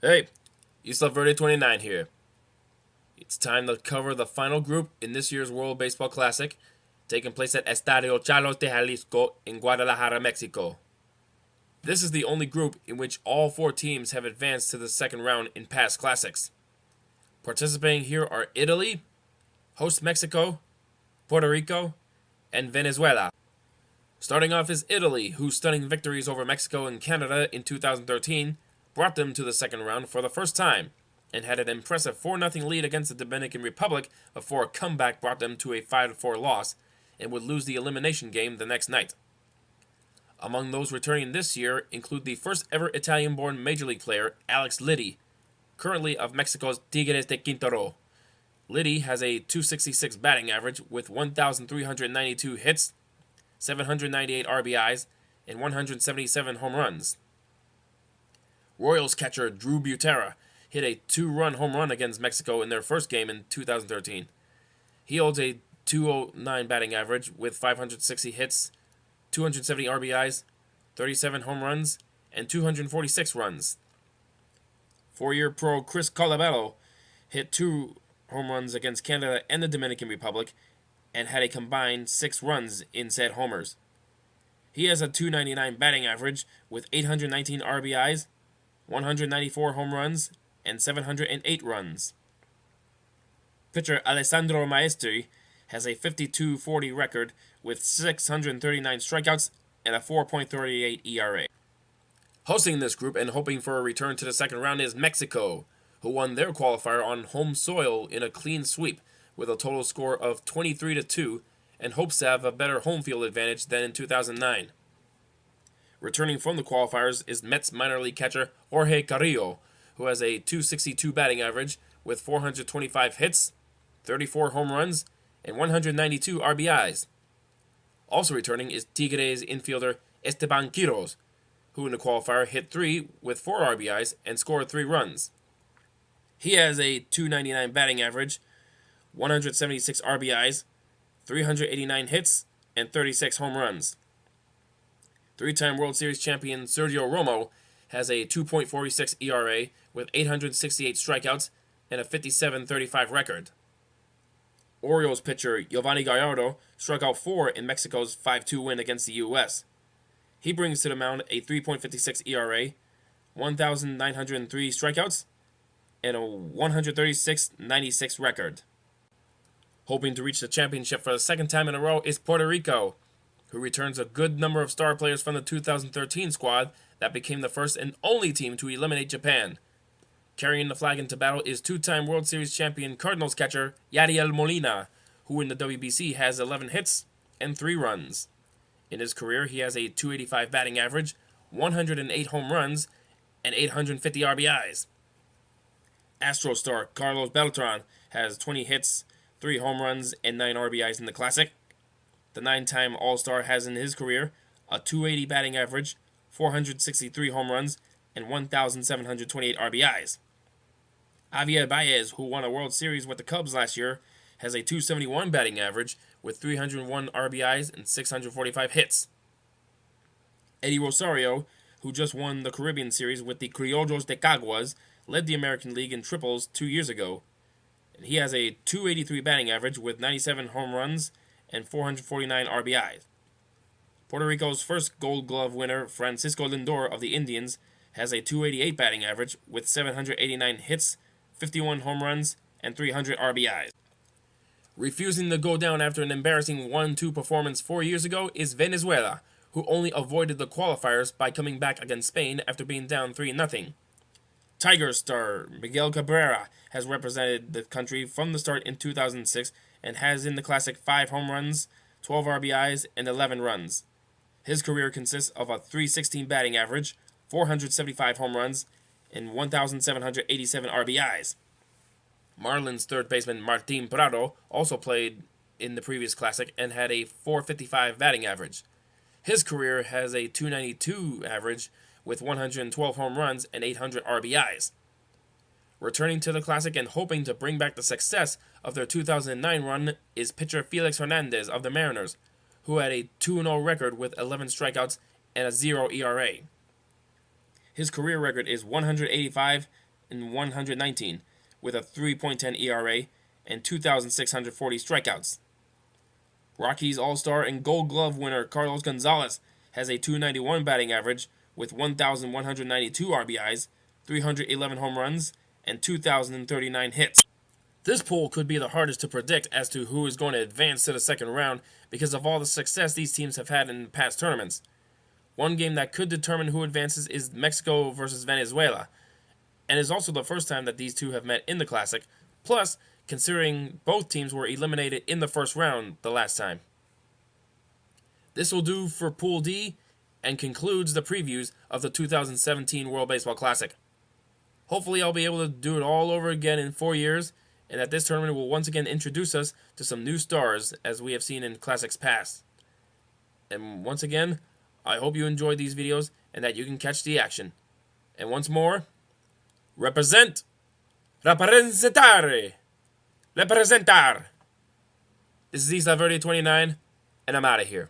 Hey, Isla Verde 29 here. It's time to cover the final group in this year's World Baseball Classic, taking place at Estadio Charlos de Jalisco in Guadalajara, Mexico. This is the only group in which all four teams have advanced to the second round in past classics. Participating here are Italy, host Mexico, Puerto Rico, and Venezuela. Starting off is Italy, whose stunning victories over Mexico and Canada in 2013 brought them to the second round for the first time, and had an impressive 4-0 lead against the Dominican Republic before a comeback brought them to a 5-4 loss, and would lose the elimination game the next night. Among those returning this year include the first ever Italian-born Major League player, Alex Liddy, currently of Mexico's Tigres de Quintero. Liddy has a .266 batting average with 1,392 hits, 798 RBIs, and 177 home runs. Royals catcher Drew Butera hit a 2-run home run against Mexico in their first game in 2013. He holds a .209 batting average with 560 hits, 270 RBIs, 37 home runs, and 246 runs. Four-year pro Chris Colabello hit 2 home runs against Canada and the Dominican Republic and had a combined 6 runs in said homers. He has a .299 batting average with 819 RBIs, 194 home runs, and 708 runs. Pitcher Alessandro Maestri has a 52-40 record with 639 strikeouts and a 4.38 ERA. Hosting this group and hoping for a return to the second round is Mexico, who won their qualifier on home soil in a clean sweep with a total score of 23-2 and hopes to have a better home field advantage than in 2009. Returning from the qualifiers is Mets minor league catcher Jorge Carrillo, who has a .262 batting average with 425 hits, 34 home runs, and 192 RBIs. Also returning is Tigres infielder Esteban Quiroz, who in the qualifier hit 3 with 4 RBIs and scored 3 runs. He has a .299 batting average, 176 RBIs, 389 hits, and 36 home runs. Three-time World Series champion Sergio Romo has a 2.46 ERA with 868 strikeouts and a 57-35 record. Orioles pitcher Giovanni Gallardo struck out 4 in Mexico's 5-2 win against the U.S. He brings to the mound a 3.56 ERA, 1,903 strikeouts, and a 136-96 record. Hoping to reach the championship for the second time in a row is Puerto Rico, who returns a good number of star players from the 2013 squad that became the first and only team to eliminate Japan. Carrying the flag into battle is two-time World Series champion Cardinals catcher Yadiel Molina, who in the WBC has 11 hits and 3 runs. In his career, he has a .285 batting average, 108 home runs, and 850 RBIs. Astro star Carlos Beltran has 20 hits, 3 home runs, and 9 RBIs in the Classic. The 9-time All-Star has in his career a .280 batting average, 463 home runs, and 1,728 RBIs. Javier Baez, who won a World Series with the Cubs last year, has a .271 batting average with 301 RBIs and 645 hits. Eddie Rosario, who just won the Caribbean Series with the Criollos de Caguas, led the American League in triples 2 years ago. And he has a .283 batting average with 97 home runs and 449 RBIs. Puerto Rico's first Gold Glove winner, Francisco Lindor of the Indians, has a .288 batting average with 789 hits, 51 home runs, and 300 RBIs. Refusing to go down after an embarrassing 1-2 performance 4 years ago is Venezuela, who only avoided the qualifiers by coming back against Spain after being down 3-0. Tigers star Miguel Cabrera has represented the country from the start in 2006 and has in the Classic 5 home runs, 12 RBIs, and 11 runs. His career consists of a .316 batting average, 475 home runs, and 1,787 RBIs. Marlins third baseman Martin Prado also played in the previous Classic and had a .455 batting average. His career has a .292 average with 112 home runs and 800 RBIs. Returning to the Classic and hoping to bring back the success of their 2009 run is pitcher Felix Hernandez of the Mariners, who had a 2-0 record with 11 strikeouts and a 0 ERA. His career record is 185, in 119 with a 3.10 ERA and 2,640 strikeouts. Rockies All-Star and Gold Glove winner Carlos Gonzalez has a 291 batting average with 1,192 RBIs, 311 home runs, and 2,039 hits. This pool could be the hardest to predict as to who is going to advance to the second round because of all the success these teams have had in past tournaments. One game that could determine who advances is Mexico versus Venezuela, and is also the first time that these two have met in the Classic, plus considering both teams were eliminated in the first round the last time. This will do for Pool D and concludes the previews of the 2017 World Baseball Classic. Hopefully I'll be able to do it all over again in 4 years, and that this tournament will once again introduce us to some new stars as we have seen in Classics past. And once again, I hope you enjoyed these videos and that you can catch the action. And once more, represent, representare, representar. This is Isla Verde 29, and I'm out of here.